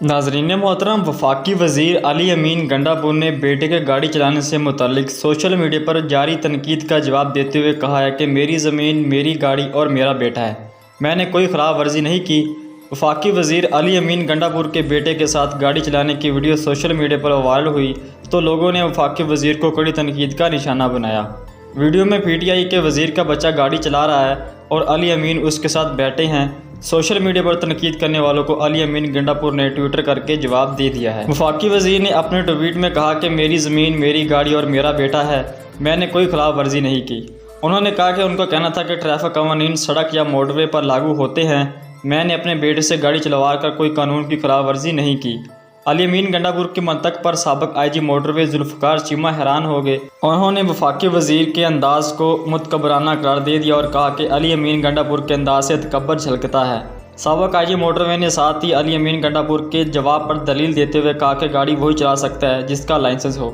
नाज़रीन मोहतरम, वफाकी वज़ीर अली अमीन गंडापुर ने बेटे के गाड़ी चलाने से मुतल्लिक सोशल मीडिया पर जारी तनकीद का जवाब देते हुए कहा है कि मेरी ज़मीन, मेरी गाड़ी और मेरा बेटा है, मैंने कोई खिलाफ वर्जी नहीं की। वफाकी वज़ीर अली अमीन गंडापुर के बेटे के साथ गाड़ी चलाने की वीडियो सोशल मीडिया पर वायरल हुई तो लोगों ने वफाकी वज़ीर को कड़ी तनकीद का निशाना बनाया। वीडियो में पीटीआई के वज़ीर का बच्चा गाड़ी चला रहा है और अली अमीन उसके साथ बैठे हैं। सोशल मीडिया पर तनकीद करने वालों को अली अमीन गंडापुर ने ट्विटर करके जवाब दे दिया है। वफाकी वज़ीर ने अपने ट्वीट में कहा कि मेरी ज़मीन, मेरी गाड़ी और मेरा बेटा है, मैंने कोई खिलाफ वर्जी नहीं की। उन्होंने कहा कि उनका कहना था कि ट्रैफिक कवानीन सड़क या मोटरवे पर लागू होते हैं, मैंने अपने बेटे से गाड़ी चलवा कर कोई कानून की खिलाफ वर्जी नहीं की। अली अमीन गंडापुर के मंतक पर साबिक आईजी मोटरवे जुल्फ़िकार चीमा हैरान हो गए। उन्होंने वफाकी वज़ीर के अंदाज़ को मुतकबराना करार दे दिया और कहा कि अली अमीन गंडापुर के अंदाज से तकब्बर झलकता है। साबिक आईजी मोटरवे ने साथ ही अली अमीन गंडापुर के जवाब पर दलील देते हुए कहा कि गाड़ी वही चला सकता है जिसका लाइसेंस हो।